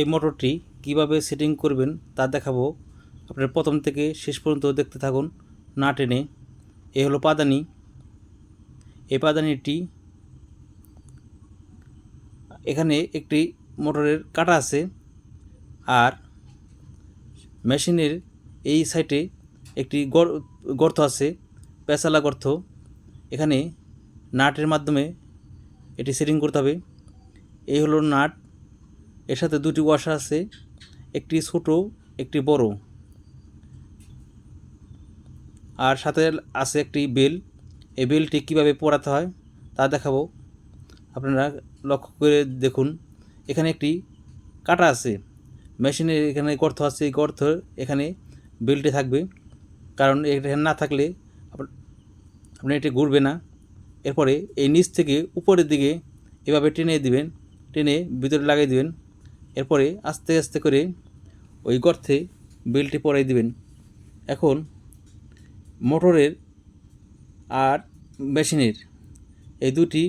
এই মোটরটি কিভাবে সেটিং করবেন তা দেখাবো। আপনার প্রথম থেকে শেষ পর্যন্ত দেখতে থাকুন না টেনে। এ হলো পাদানি। এই পাদানিটি এখানে একটি মোটরের কাটা আছে, আর মেশিনের এই সাইডে একটি গর্ত আছে, পেঁচালা গর্ত। এখানে নাটের মাধ্যমে এটি সেটিং করতে হবে। এই হলো নাট। এর সাথে দুটি ওয়াশার আছে, একটি ছোট একটি বড়, আর সাথে আছে একটি বেল। এই বেলটি কীভাবে পরাতে হয় তা দেখাবো। আপনারা লক্ষ্য করে দেখুন, এখানে একটি কাটা আছে, মেশিনের এখানে গর্ত আছে, এই গর্ত এখানে বেলটি থাকবে, কারণ এখানে না থাকলে আপনার এটি ঘুরবে না। এরপরে এই নিচ থেকে উপরের দিকে এভাবে টেনে দিবেন, টেনে ভিতরে লাগিয়ে দিবেন। এরপরে আস্তে আস্তে করে ওই গর্তে বেলটি পরাই দিবেন। এখন মোটরের আর মেশিনের এই দুটি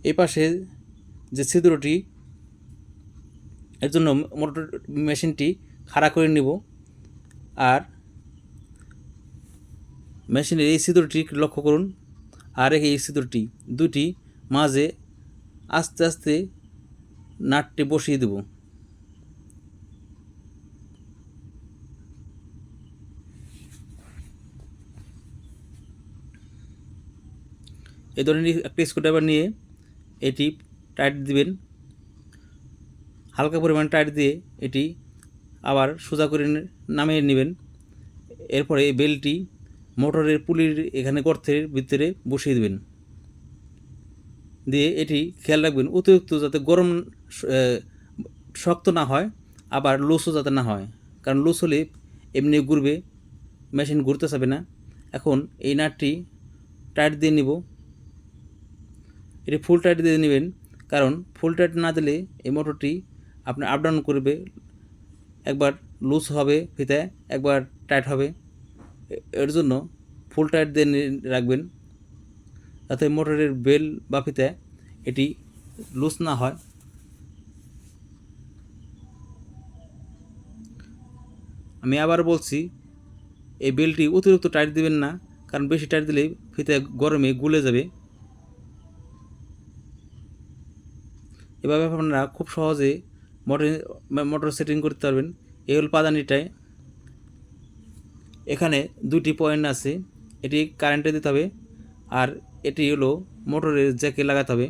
এই পাশে যে ছিদ্রটি, এর জন্য মোটর মেশিনটি খাড়া করে নিব, আর মেশিনের এই ছিদ্রটি লক্ষ্য করুন, আর এই ছিদ্রটি দুটি মাঝে আস্তে আস্তে নাটটি বসিয়ে দেব। এই ধরনের একটা স্ক্রুড্রাইভার নিয়ে এটি টাইট দিবেন, হালকা পরিমাণ টাইট দিয়ে এটি আবার সোজা করে নামিয়ে নেবেন। এরপরে এই বেলটি মোটরের পুলির এখানে গর্তের ভিতরে বসিয়ে দেবেন, দিয়ে এটি খেয়াল রাখবেন অতিরিক্ত যাতে গরম শক্ত না হয়, আবার লুজও যাতে না হয়, কারণ লুজ হলে এমনি ঘুরবে, মেশিন ঘুরতে চাবে না। এখন এই নাটটি টাইট দিয়ে নিব, এটি ফুল টাইট দিয়ে নেবেন, কারণ ফুল টাইট না দিলে এই মোটরটি আপনার আপ ডাউন করবে, একবার লুজ হবে ফিতে, একবার টাইট হবে। এর জন্য ফুল টাইট দিয়ে রাখবেন, যাতে মোটরের বেল বা ফিতে এটি লুজ না হয়। আমি আবার বলছি, এই বেলটি অতিরিক্ত টাইট দিবেন না, কারণ বেশি টাইট দিলে ফিতে গরমে গুলে যাবে। এভাবে আপনারা খুব সহজে মোটর সেটিং করতে পারবেন। এই হল পাদানিটায়, এখানে দুটি পয়েন্ট আছে, এটি কারেন্টে দিতে হবে, আর এটি হলো মোটরের জ্যাকে লাগাতে হবে।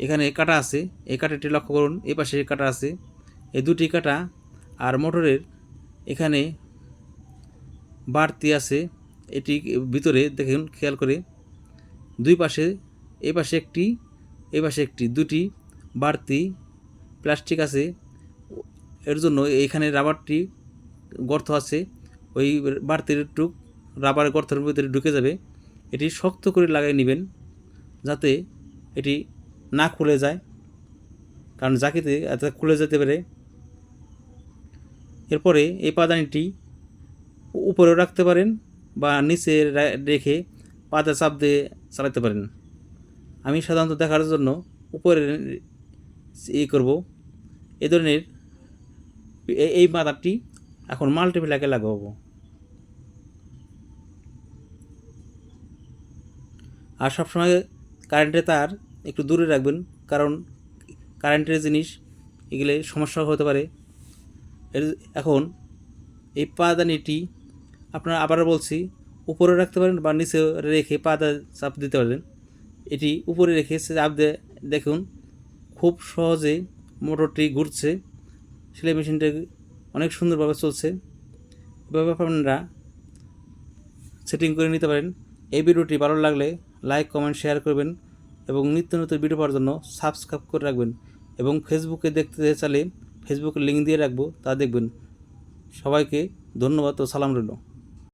এখানে কাটা আছে, এই কাটাটি লক্ষ্য করুন, এই পাশে কাটা আছে, এই দুটি কাটা। আর মোটরের এখানে বাড়তি আছে, এটি ভিতরে দেখুন খেয়াল করে, দুই পাশে, এই পাশে একটি, এই পাশে একটি, দুটি বাড়তি প্লাস্টিক আছে। এর জন্য এইখানে রাবারটি গর্ত আছে, ওই বাড়তির টুক রাবার গর্তের ভিতরে ঢুকে যাবে। এটি শক্ত করে লাগিয়ে নেবেন, যাতে এটি না খুলে যায়, কারণ জাকিতে এত খুলে যেতে পারে। এরপরে এই পাদানিটি উপরেও রাখতে পারেন, বা নিচে রেখে পাতা চাপ দিয়ে চালাতে পারেন। আমি সাধারণত দেখার জন্য উপরে করব। এই ধরনের এই পাতাটি এখন মাল্টিপ্লাকে লাগাবো। আর সবসময় কারেন্টের তার একটু দূরে রাখবেন, কারণ কারেন্টের জিনিস এগুলো সমস্যা হতে পারে। এখন এই পাদানিটি আপনারা আবারও বলছি, উপরে রাখতে পারেন বা নিচে রেখে পাতা চাপ দিতে পারেন। এটি উপরে রেখে চাপ দিয়ে দেখুন, খুব সহজেই মোটরটি ঘুরছে, সেলাই মেশিনটা অনেক সুন্দরভাবে চলছে। এভাবে আপনারা সেটিং করে নিতে পারেন। এই ভিডিওটি ভালো লাগলে লাইক, কমেন্ট, শেয়ার করবেন, এবং নিত্য নতুন ভিডিও পাওয়ার জন্য সাবস্ক্রাইব করে রাখবেন। এবং ফেসবুকে দেখতে চাইলে ফেসবুকের লিঙ্ক দিয়ে রাখবো, তা দেখবেন। সবাইকে ধন্যবাদ ও সালাম রইল।